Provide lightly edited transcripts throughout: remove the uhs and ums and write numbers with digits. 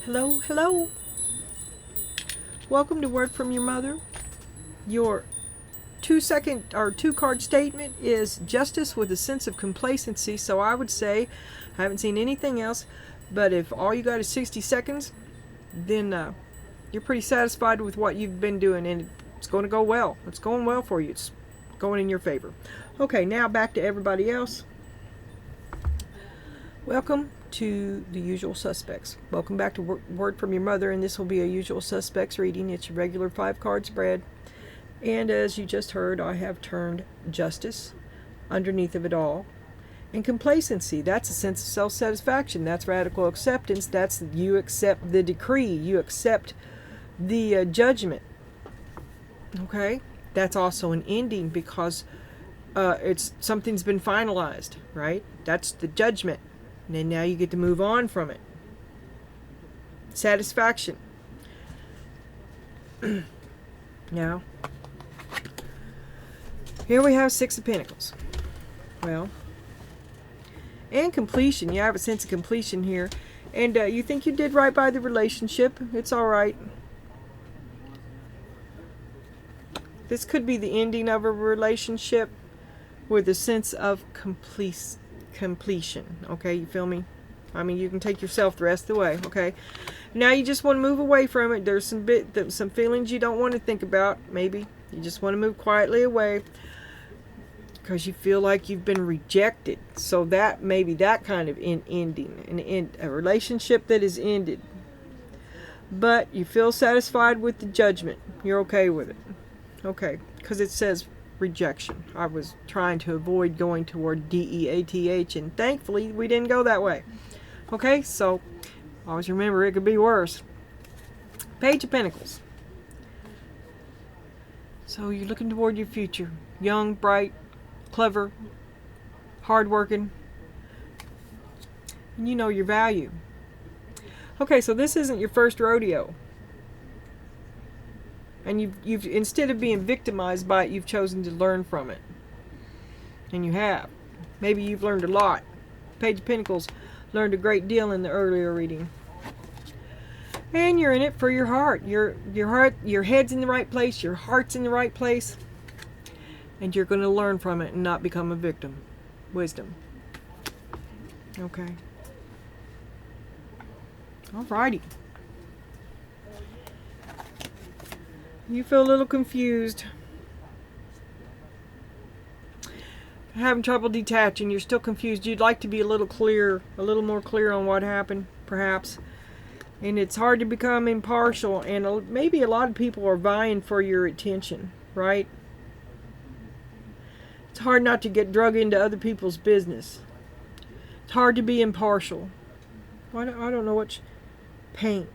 Hello, hello. Welcome to Word from Your Mother. Your two card statement is justice with a sense of complacency. So I would say, I haven't seen anything else, but if all you got is 60 seconds, then you're pretty satisfied with what you've been doing, and it's going to go well. It's going well for you. It's going in your favor. Okay, now back to everybody else. Welcome to the usual suspects. Welcome back to Word from Your Mother, and this will be a usual suspects reading. It's your regular 5-card spread. And as you just heard, I have turned justice underneath of it all. And complacency, that's a sense of self-satisfaction. That's radical acceptance. That's you accept the decree. You accept the judgment. Okay? That's also an ending because something's been finalized, right? That's the judgment. And then now you get to move on from it. Satisfaction. Now, here we have 6 of Pentacles. Well, and completion. You have a sense of completion here. And you think you did right by the relationship. It's all right. This could be the ending of a relationship with a sense of completion. Okay, you feel me? I mean, you can take yourself the rest of the way. Okay, now you just want to move away from it. There's some feelings you don't want to think about. Maybe you just want to move quietly away because you feel like you've been rejected. So that maybe that kind of ending, a relationship that is ended, but you feel satisfied with the judgment. You're okay with it. Okay, because it says rejection. I was trying to avoid going toward DEATH, and thankfully we didn't go that way. Okay, so always remember it could be worse. Page of Pentacles. So you're looking toward your future. Young, bright, clever, hardworking, and you know your value. Okay, so this isn't your first rodeo. And you've instead of being victimized by it, you've chosen to learn from it. And you have. Maybe you've learned a lot. Page of Pentacles learned a great deal in the earlier reading. And you're in it for your heart. Your head's in the right place, your heart's in the right place. And you're going to learn from it and not become a victim. Wisdom. Okay. Alrighty. You feel a little confused. Having trouble detaching. You're still confused. You'd like to be a little more clear on what happened, perhaps. And it's hard to become impartial. And maybe a lot of people are vying for your attention, right? It's hard not to get drug into other people's business. It's hard to be impartial. I don't know which paint.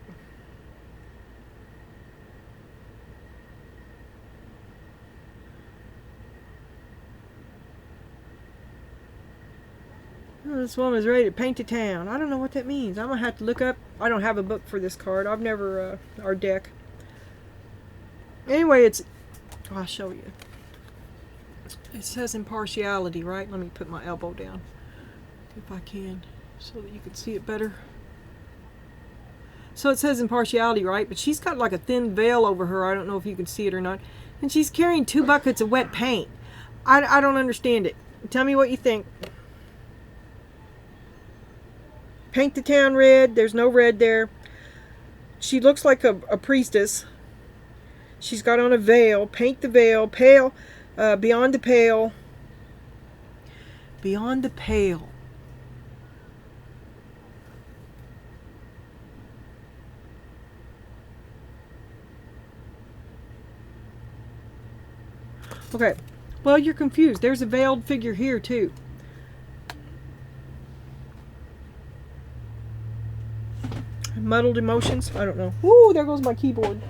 This woman's ready to paint the town. I don't know what that means. I'm going to have to look up. I don't have a book for this card. I've never, our deck. Anyway, I'll show you. It says impartiality, right? Let me put my elbow down, if I can, so that you can see it better. So it says impartiality, right? But she's got like a thin veil over her. I don't know if you can see it or not. And she's carrying 2 buckets of wet paint. I don't understand it. Tell me what you think. Paint the town red. There's no red there. She looks like a priestess. She's got on a veil. Paint the veil. Pale. Beyond the pale. Beyond the pale. Okay. Well, you're confused. There's a veiled figure here, too. Muddled emotions? I don't know. Ooh, there goes my keyboard.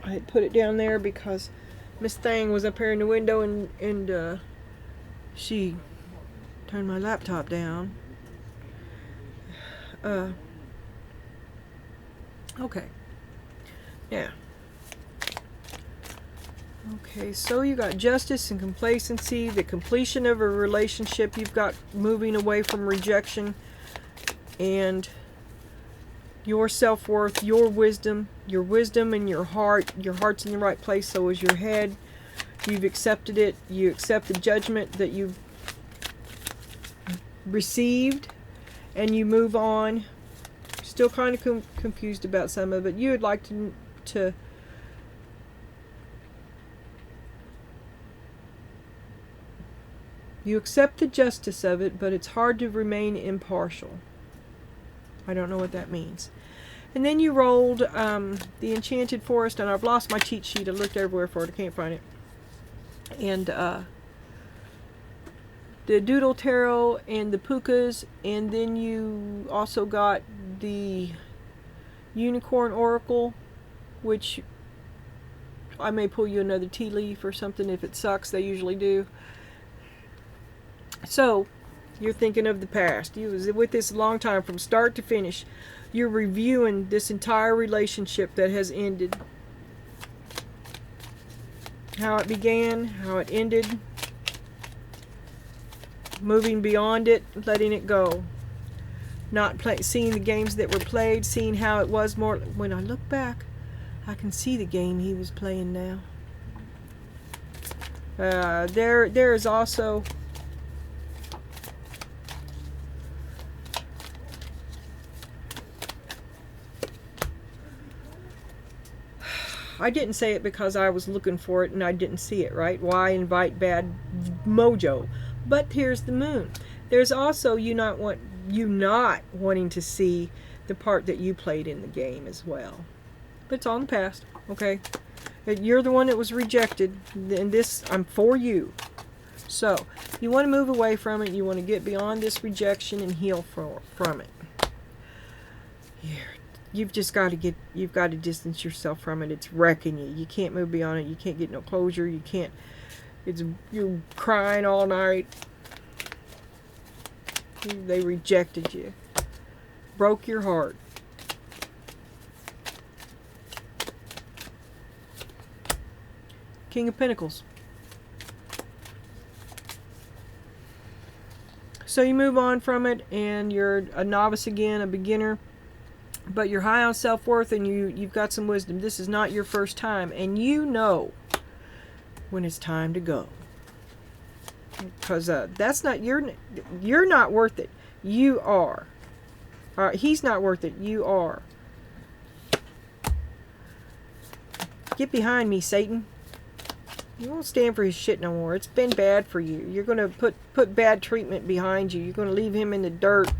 I had put it down there because Miss Thang was up here in the window and she turned my laptop down. Okay. Yeah. Okay, so you got justice and complacency, the completion of a relationship. You've got moving away from rejection. and your self-worth, your wisdom and your heart's in the right place, so is your head. You've accepted it. You accept the judgment that you've received, and you move on. Still kind of confused about some of it. You would like to you accept the justice of it, but it's hard to remain impartial. I don't know what that means. And then you rolled the Enchanted Forest, and I've lost my cheat sheet. I looked everywhere for it. I can't find it. And the Doodle Tarot and the Pukas, and then you also got the Unicorn Oracle, which I may pull you another tea leaf or something if it sucks. They usually do. So you're thinking of the past. You was with this a long time, from start to finish. You're reviewing this entire relationship that has ended. How it began, how it ended. Moving beyond it, letting it go. Not seeing the games that were played, seeing how it was more. When I look back, I can see the game he was playing now. There is also I didn't say it because I was looking for it and I didn't see it, right? Why invite bad mojo? But here's the moon. There's also you not wanting to see the part that you played in the game as well. But it's all in the past, okay? You're the one that was rejected, and this, I'm for you. So, you want to move away from it. You want to get beyond this rejection and heal from it. You've got to distance yourself from it. It's wrecking you. You can't move beyond it. You can't get no closure. You can't, you're crying all night. They rejected you. Broke your heart. King of Pentacles. So you move on from it, and you're a novice again, a beginner. But you're high on self-worth, and you've got some wisdom. This is not your first time, and you know when it's time to go. Because that's not, you're not worth it. You are. He's not worth it. You are. Get behind me, Satan. You won't stand for his shit no more. It's been bad for you. You're going to put bad treatment behind you. You're going to leave him in the dirt.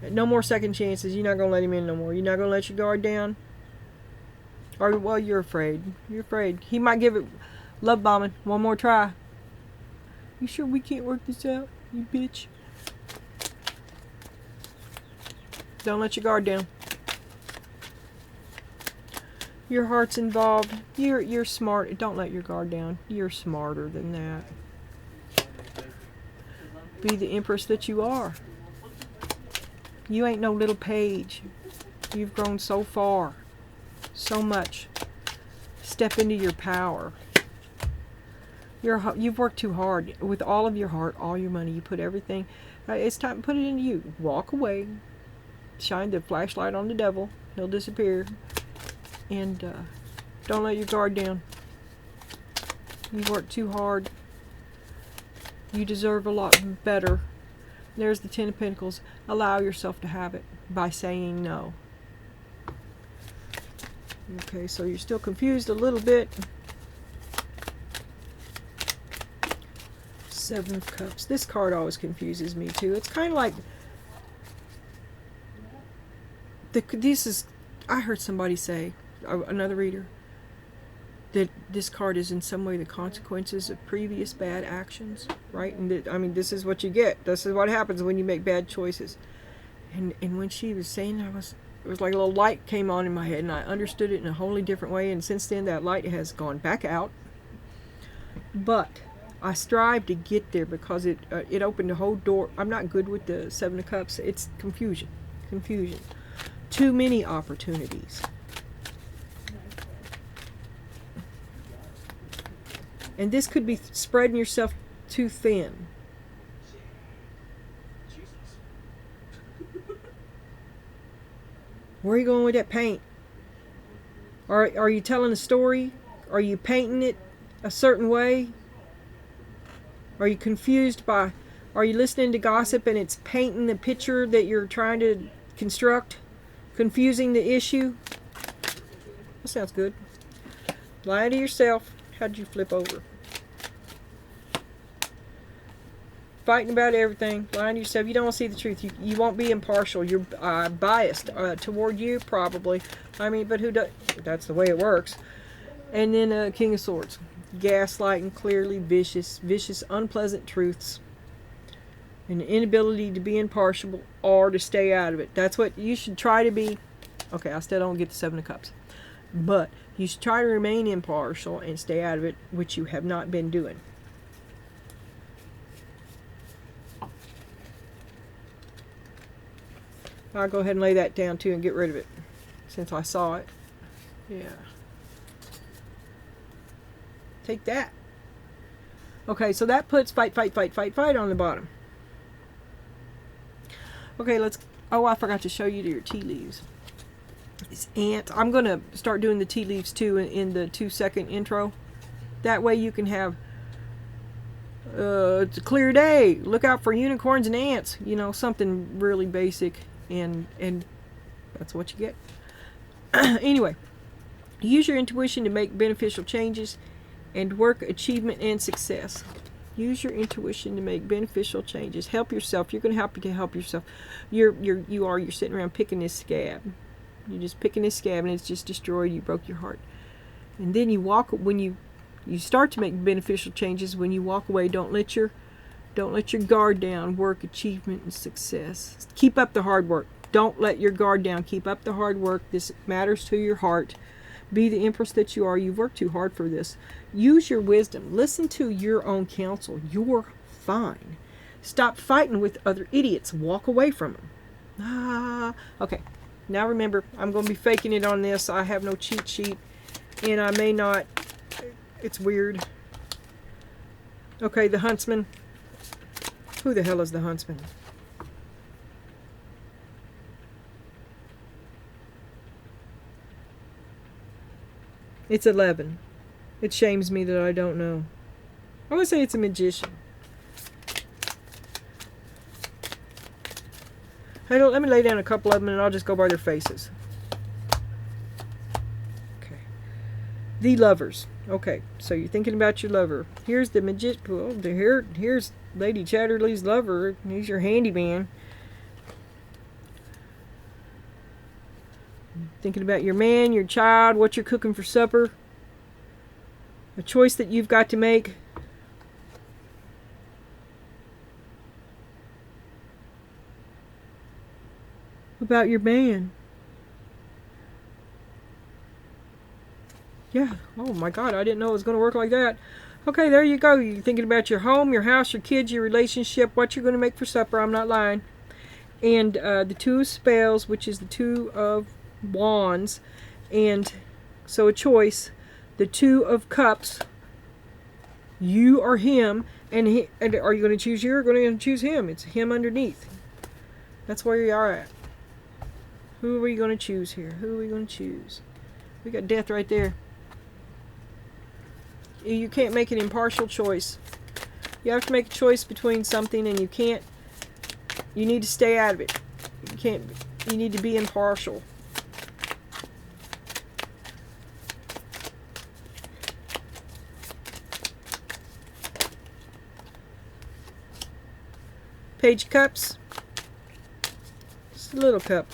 No more second chances. You're not going to let him in no more. You're not going to let your guard down. Or, well, you're afraid. You're afraid. He might give it love bombing. One more try. You sure we can't work this out, you bitch? Don't let your guard down. Your heart's involved. You're smart. Don't let your guard down. You're smarter than that. Be the empress that you are. You ain't no little page. You've grown so far. So much. Step into your power. You've worked too hard. With all of your heart, all your money. You put everything. It's time to put it into you. Walk away. Shine the flashlight on the devil. He'll disappear. And don't let your guard down. You've worked too hard. You deserve a lot better. There's the Ten of Pentacles. Allow yourself to have it by saying no. Okay, so you're still confused a little bit. Seven of Cups. This card always confuses me too. It's kind of like I heard somebody say, another reader, that this card is in some way the consequences of previous bad actions, right? And I mean, this is what you get. This is what happens when you make bad choices. And when she was saying, it was like a little light came on in my head, and I understood it in a wholly different way. And since then, that light has gone back out. But I strive to get there because it opened a whole door. I'm not good with the Seven of Cups. It's confusion. Too many opportunities. And this could be spreading yourself too thin. Where are you going with that paint? Are you telling a story? Are you painting it a certain way? Are you confused by, are you listening to gossip and it's painting the picture that you're trying to construct? Confusing the issue? That sounds good. Lying to yourself. How'd you flip over? Fighting about everything. Lying to yourself. You don't want to see the truth. You won't be impartial. You're biased toward you, probably. I mean, but who does? That's the way it works. And then King of Swords. Gaslighting, clearly vicious, unpleasant truths. An inability to be impartial or to stay out of it. That's what you should try to be. Okay, I still don't get the Seven of Cups. But you should try to remain impartial and stay out of it, which you have not been doing. I'll go ahead and lay that down too and get rid of it, since I saw it. Yeah. Take that. Okay, so that puts fight on the bottom. Okay, let's... Oh, I forgot to show you your tea leaves. It's ants. I'm going to start doing the tea leaves too in the 2-second intro. That way you can have... it's a clear day. Look out for unicorns and ants. You know, something really basic. And that's what you get. Anyway, use your intuition to make beneficial changes and work achievement and success. Use your intuition to make beneficial changes. Help yourself. You're going to help yourself. You're sitting around picking this scab. You're just picking this scab and it's just destroyed. You broke your heart. And then you walk, when you start to make beneficial changes, when you walk away, don't let your guard down. Work, achievement, and success. Keep up the hard work. Don't let your guard down. Keep up the hard work. This matters to your heart. Be the empress that you are. You've worked too hard for this. Use your wisdom. Listen to your own counsel. You're fine. Stop fighting with other idiots. Walk away from them. Okay. Now remember, I'm going to be faking it on this. I have no cheat sheet. And I may not. It's weird. Okay, the huntsman. Who the hell is the huntsman? It's 11. It shames me that I don't know. I would say it's a magician. Let me lay down a couple of them and I'll just go by their faces. Okay. The lovers. Okay, so you're thinking about your lover. Here's the magician. Well, here's Lady Chatterley's lover. He's your handyman. Thinking about your man, your child, what you're cooking for supper. A choice that you've got to make. About your man. Yeah. Oh my God, I didn't know it was going to work like that. Okay, there you go. You're thinking about your home, your house, your kids, your relationship, what you're going to make for supper. I'm not lying. And the Two of Spells, which is the Two of Wands. And so a choice. The Two of Cups. You or him. And are you going to choose you or going to choose him? It's him underneath. That's where you are at. Who are you going to choose here? Who are we going to choose? We got death right there. You can't make an impartial choice. You have to make a choice between something and you can't. You need to stay out of it. You need to be impartial. Page of Cups. Just a little cup.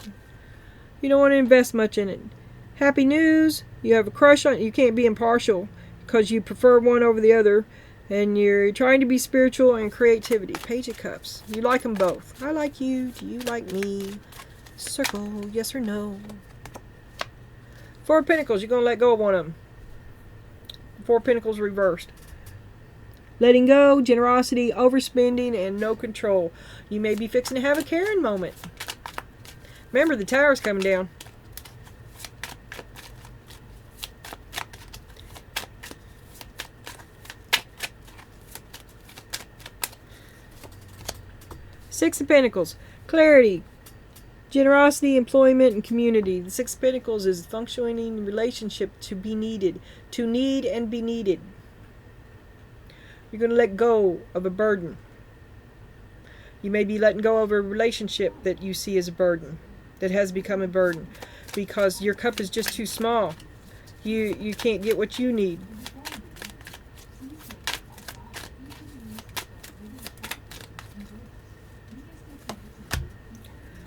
You don't want to invest much in it. Happy news. You have a crush on it. You can't be impartial because you prefer one over the other. And you're trying to be spiritual and creativity. Page of Cups. You like them both. I like you. Do you like me? Circle. Yes or no. Four of Pentacles. You're going to let go of one of them. Four of Pentacles reversed. Letting go, generosity, overspending, and no control. You may be fixing to have a Karen moment. Remember, the tower's coming down. Six of Pentacles. Clarity. Generosity, employment, and community. The Six of Pentacles is functioning relationship to be needed. To need and be needed. You're going to let go of a burden. You may be letting go of a relationship that you see as a burden. That has become a burden. Because your cup is just too small. You can't get what you need.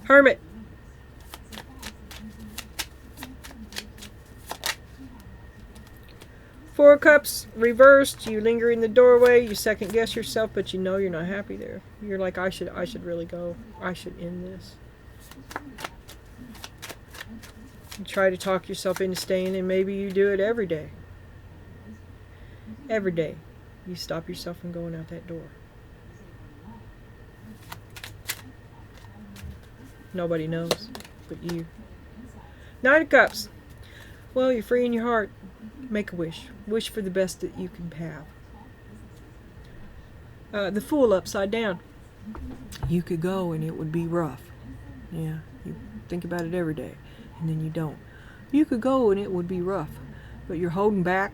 Hermit. Four of Cups reversed. You linger in the doorway. You second guess yourself, but you know you're not happy there. You're like, I should really go. I should end this. You try to talk yourself into staying, and maybe you do it every day. Every day, you stop yourself from going out that door. Nobody knows but you. Nine of Cups. Well, you're free in your heart. Make a wish. Wish for the best that you can have. The Fool upside down. You could go and it would be rough. Yeah, you think about it every day, and then you don't. You could go and it would be rough, but you're holding back.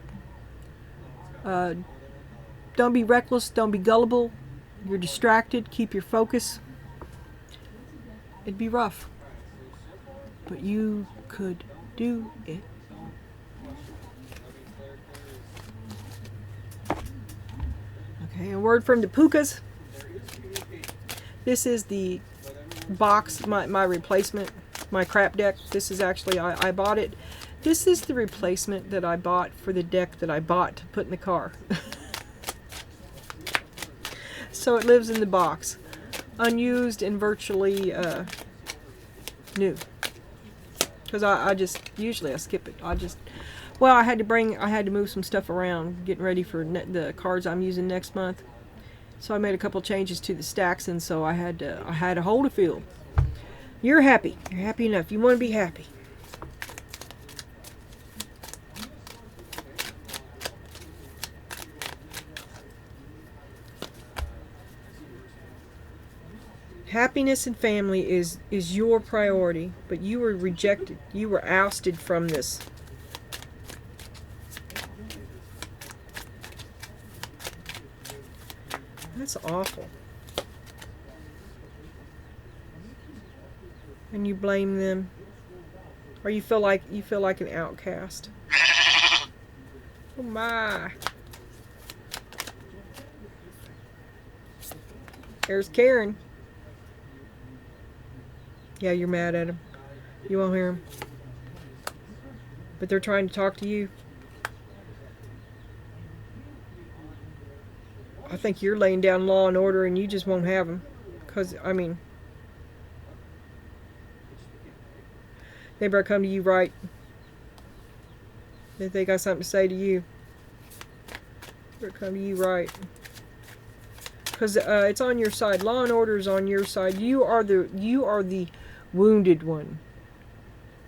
Don't be reckless. Don't be gullible. You're distracted. Keep your focus. It'd be rough, but you could do it. Okay, a word from the Pukas. This is the box, my replacement, my crap deck. This is actually, I bought it. This is the replacement that I bought for the deck that I bought to put in the car. So it lives in the box. Unused and virtually new. Because I just, usually I skip it. Well, I had to move some stuff around, getting ready for the cards I'm using next month. So I made a couple changes to the stacks, and so I had to hold a field. You're happy. You're happy enough. You want to be happy. Happiness and family is your priority, but you were rejected. You were ousted from this. That's awful. And you blame them, or you feel like an outcast. Oh my! There's Karen. Yeah, you're mad at him. You won't hear him. But they're trying to talk to you. I think you're laying down law and order and you just won't have them. Because, I mean, they better come to you right. If they got something to say to you, they better come to you right. Because it's on your side. Law and order is on your side. You are the wounded one.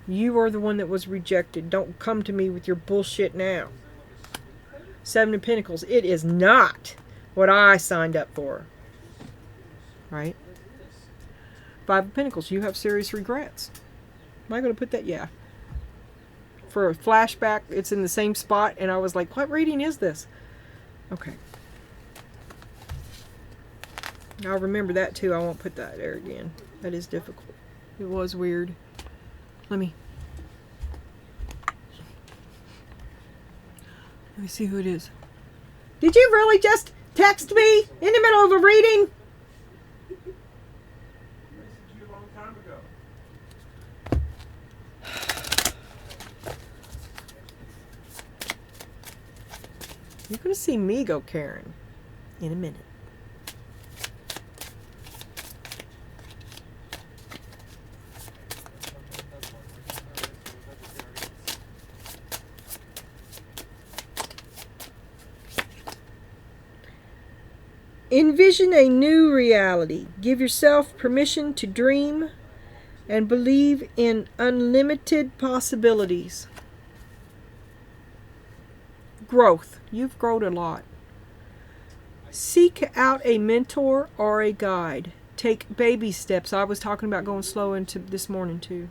You are the one that was rejected. Don't come to me with your bullshit now. Seven of Pentacles. It is not what I signed up for. Right? Five of Pentacles. You have serious regrets. Am I going to put that? Yeah. For a flashback, it's in the same spot, and I was like, what reading is this? Okay. I'll remember that too. I won't put that there again. That is difficult. It was weird. Let me see who it is. Did you really just text me in the middle of a reading? You're going to see me go Karen in a minute. Envision a new reality. Give yourself permission to dream and believe in unlimited possibilities. Growth. You've grown a lot. Seek out a mentor or a guide. Take baby steps. I was talking about going slow into this morning too,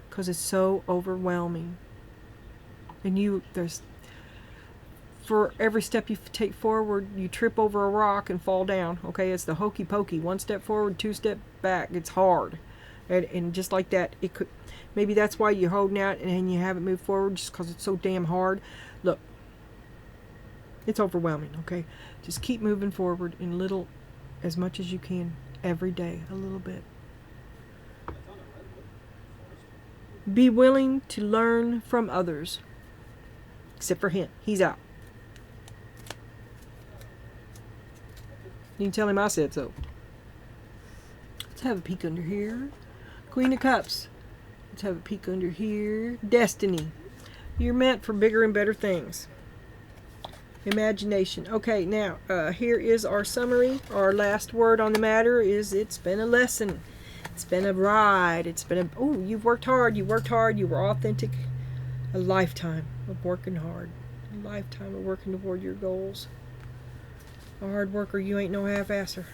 because it's so overwhelming. And there's, for every step you take forward, you trip over a rock and fall down. Okay, it's the hokey pokey. 1 step forward, 2 step back. It's hard, and just like that, it could. Maybe that's why you're holding out and you haven't moved forward, just because it's so damn hard. Look, it's overwhelming. Okay, just keep moving forward in little, as much as you can every day, a little bit. Be willing to learn from others. Except for him. He's out. You can tell him I said so. Let's have a peek under here. Queen of Cups. Let's have a peek under here. Destiny. You're meant for bigger and better things. Imagination. Okay, now, here is our summary. Our last word on the matter is it's been a lesson. It's been a ride. It's been a... Oh, you've worked hard. You worked hard. You were authentic. A lifetime of working hard. A lifetime of working toward your goals. A hard worker, you ain't no half-asser.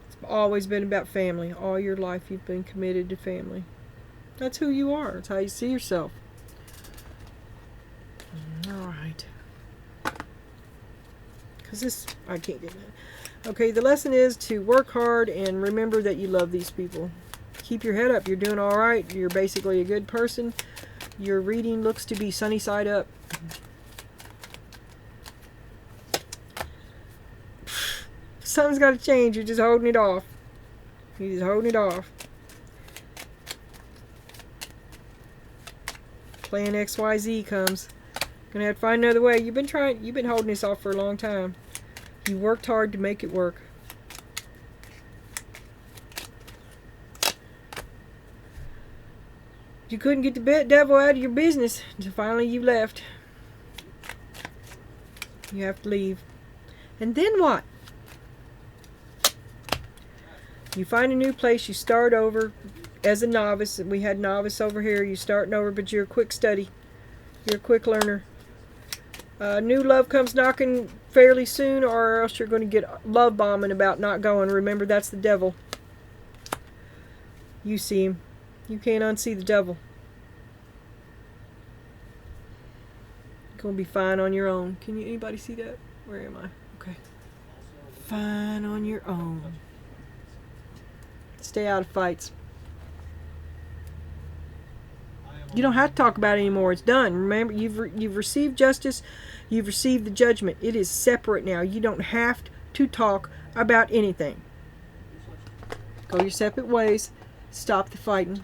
It's always been about family. All your life you've been committed to family. That's who you are. That's how you see yourself. Alright. Because this, I can't get that. Okay, the lesson is to work hard and remember that you love these people. Keep your head up. You're doing all right. You're basically a good person. Your reading looks to be sunny side up. Something's got to change. You're just holding it off. You're just holding it off. Plan XYZ comes. Gonna have to find another way. You've been holding this off for a long time. You worked hard to make it work. You couldn't get the devil out of your business until finally you left. You have to leave. And then what? You find a new place, you start over as a novice. We had novice over here. You're starting over, but you're a quick study. You're a quick learner. New love comes knocking fairly soon, or else you're going to get love bombing about not going. Remember, that's the devil. You see him. You can't unsee the devil. You're going to be fine on your own. Can anybody see that? Where am I? Okay. Fine on your own. Stay out of fights. You don't have to talk about it anymore. It's done. Remember, you've received justice. You've received the judgment. It is separate now. You don't have to talk about anything. Go your separate ways. Stop the fighting.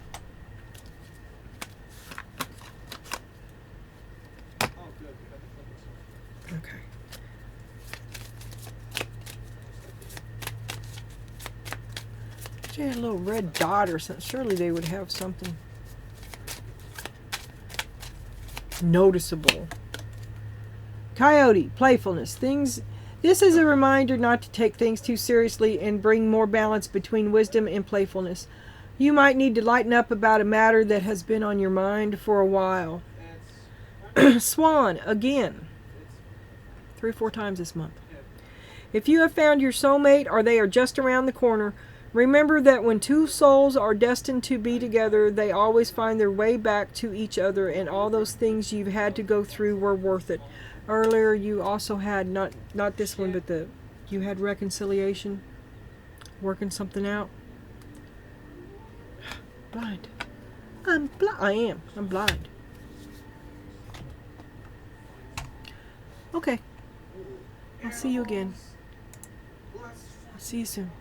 Okay. She had a little red dot or something. Surely they would have something noticeable. Coyote, playfulness. This is a reminder not to take things too seriously and bring more balance between wisdom and playfulness. You might need to lighten up about a matter that has been on your mind for a while. Swan, again. 3 or 4 times this month. If you have found your soulmate or they are just around the corner, remember that when two souls are destined to be together, they always find their way back to each other, and all those things you've had to go through were worth it. Earlier you also had, not this one, but you had reconciliation, working something out. Blind. I'm blind. Okay. I'll see you again. I'll see you soon.